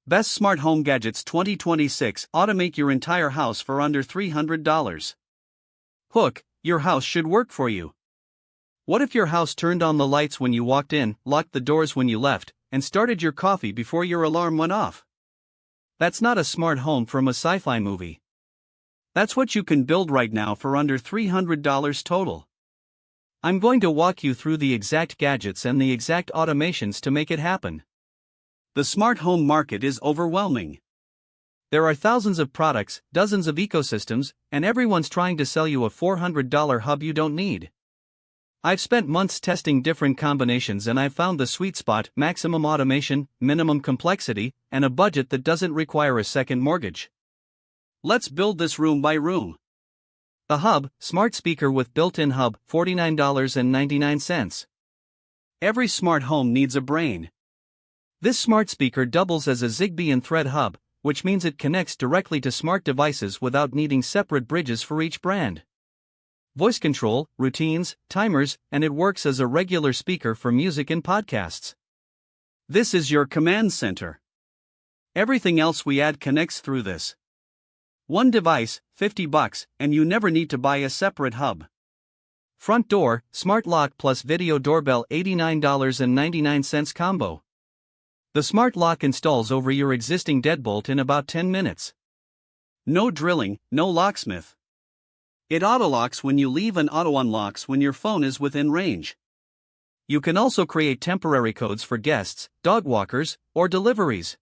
Best Smart Home Gadgets 2026. Automate your entire house for under $300. Hook, your house should work for you. What if your house turned on the lights when you walked in, locked the doors when you left, and started your coffee before your alarm went off? That's not a smart home from a sci-fi movie. That's what you can build right now for under $300 total. I'm going to walk you through the exact gadgets and the exact automations to make it happen. The smart home market is overwhelming. There are thousands of products, dozens of ecosystems, and everyone's trying to sell you a $400 hub you don't need. I've spent months testing different combinations and I've found the sweet spot: maximum automation, minimum complexity, and a budget that doesn't require a second mortgage. Let's build this room by room. The Hub, smart speaker with built-in hub, $49.99. Every smart home needs a brain. This smart speaker doubles as a Zigbee and Thread hub, which means it connects directly to smart devices without needing separate bridges for each brand. Voice control, routines, timers, and it works as a regular speaker for music and podcasts. This is your command center. Everything else we add connects through this. One device, $50, and you never need to buy a separate hub. Front door, smart lock plus video doorbell, $89.99 combo. The smart lock installs over your existing deadbolt in about 10 minutes. No drilling, no locksmith. It auto-locks when you leave and auto-unlocks when your phone is within range. You can also create temporary codes for guests, dog walkers, or deliveries.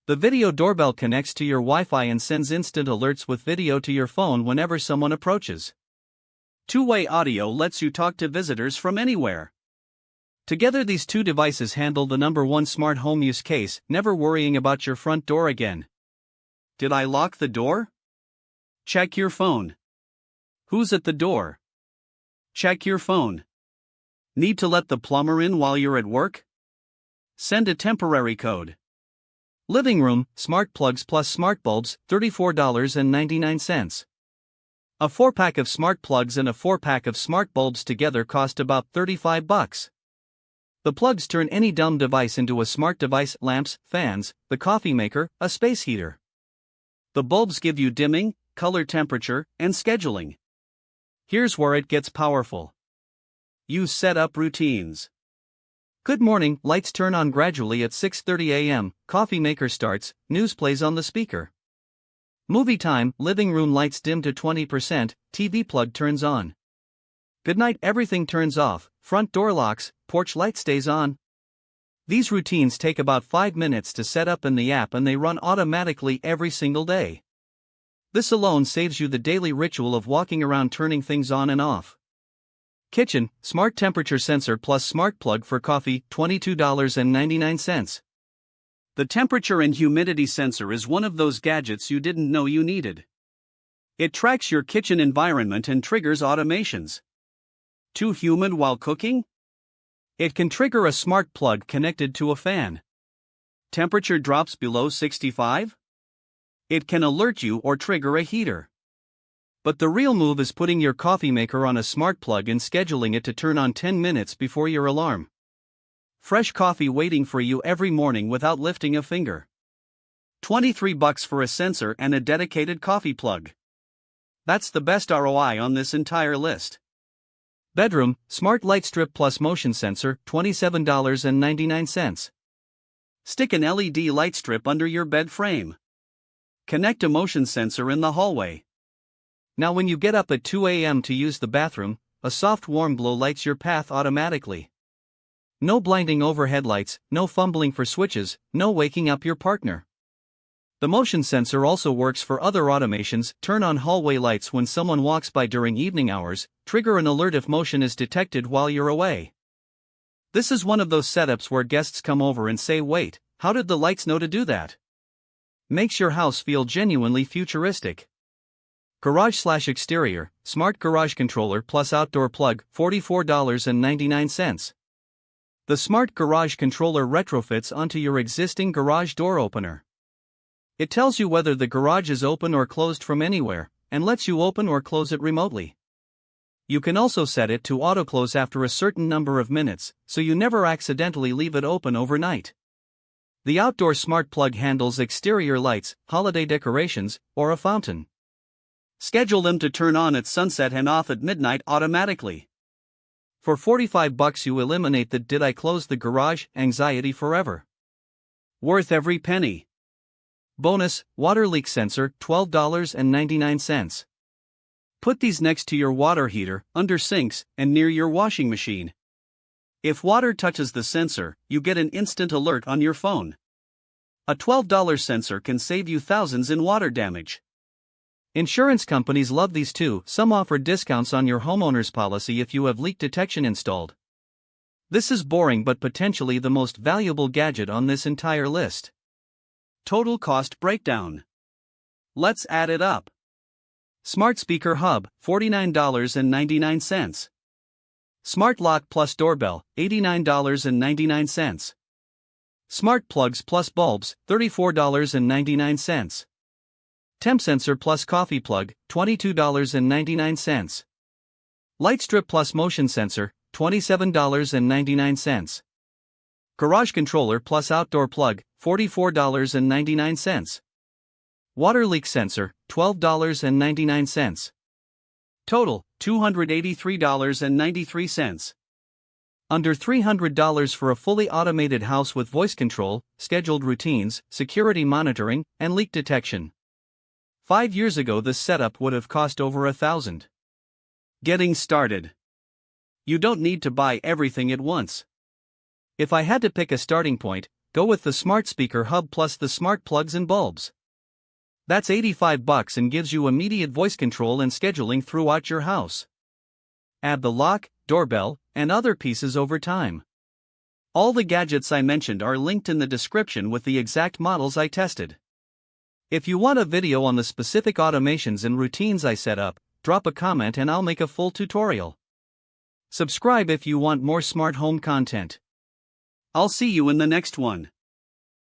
The video doorbell connects to your Wi-Fi and sends instant alerts with video to your phone whenever someone approaches. Two-way audio lets you talk to visitors from anywhere. Together, these two devices handle the #1 smart home use case: never worrying about your front door again. Did I lock the door? Check your phone. Who's at the door? Check your phone. Need to let the plumber in while you're at work? Send a temporary code. Living room, smart plugs plus smart bulbs, $34.99. A 4-pack of smart plugs and a 4-pack of smart bulbs together cost about $35. The plugs turn any dumb device into a smart device: lamps, fans, the coffee maker, a space heater. The bulbs give you dimming, color, temperature, and scheduling. Here's where it gets powerful. You set up routines. Good morning, lights turn on gradually at 6:30 a.m., coffee maker starts, news plays on the speaker. Movie time, living room lights dim to 20%, TV plug turns on. Good night, everything turns off, front door locks, porch light stays on. These routines take about 5 minutes to set up in the app and they run automatically every single day. This alone saves you the daily ritual of walking around turning things on and off. Kitchen, smart temperature sensor plus smart plug for coffee, $22.99. The temperature and humidity sensor is one of those gadgets you didn't know you needed. It tracks your kitchen environment and triggers automations. Too humid while cooking? It can trigger a smart plug connected to a fan. Temperature drops below 65? It can alert you or trigger a heater. But the real move is putting your coffee maker on a smart plug and scheduling it to turn on 10 minutes before your alarm. Fresh coffee waiting for you every morning without lifting a finger. $23 for a sensor and a dedicated coffee plug. That's the best ROI on this entire list. Bedroom, smart light strip plus motion sensor, $27.99. Stick an LED light strip under your bed frame. Connect a motion sensor in the hallway. Now when you get up at 2 a.m. to use the bathroom, a soft warm glow lights your path automatically. No blinding overhead lights, no fumbling for switches, no waking up your partner. The motion sensor also works for other automations: turn on hallway lights when someone walks by during evening hours, trigger an alert if motion is detected while you're away. This is one of those setups where guests come over and say, "Wait, how did the lights know to do that?" Makes your house feel genuinely futuristic. Garage/exterior, smart garage controller plus outdoor plug, $44.99. The smart garage controller retrofits onto your existing garage door opener. It tells you whether the garage is open or closed from anywhere, and lets you open or close it remotely. You can also set it to auto-close after a certain number of minutes, so you never accidentally leave it open overnight. The outdoor smart plug handles exterior lights, holiday decorations, or a fountain. Schedule them to turn on at sunset and off at midnight automatically. For $45 you eliminate the "did I close the garage" anxiety forever. Worth every penny. Bonus, water leak sensor, $12.99. Put these next to your water heater, under sinks, and near your washing machine. If water touches the sensor, you get an instant alert on your phone. A $12 sensor can save you thousands in water damage. Insurance companies love these too. Some offer discounts on your homeowner's policy if you have leak detection installed. This is boring but potentially the most valuable gadget on this entire list. Total cost breakdown. Let's add it up. Smart speaker hub, $49.99. Smart lock plus doorbell, $89.99. Smart plugs plus bulbs, $34.99. Temp sensor plus coffee plug, $22.99. Light strip plus motion sensor, $27.99. Garage controller plus outdoor plug, $44.99. Water leak sensor, $12.99. Total, $283.93. Under $300 for a fully automated house with voice control, scheduled routines, security monitoring, and leak detection. 5 years ago this setup would have cost over $1,000. Getting started. You don't need to buy everything at once. If I had to pick a starting point, go with the smart speaker hub plus the smart plugs and bulbs. That's $85 and gives you immediate voice control and scheduling throughout your house. Add the lock, doorbell, and other pieces over time. All the gadgets I mentioned are linked in the description with the exact models I tested. If you want a video on the specific automations and routines I set up, drop a comment and I'll make a full tutorial. Subscribe if you want more smart home content. I'll see you in the next one.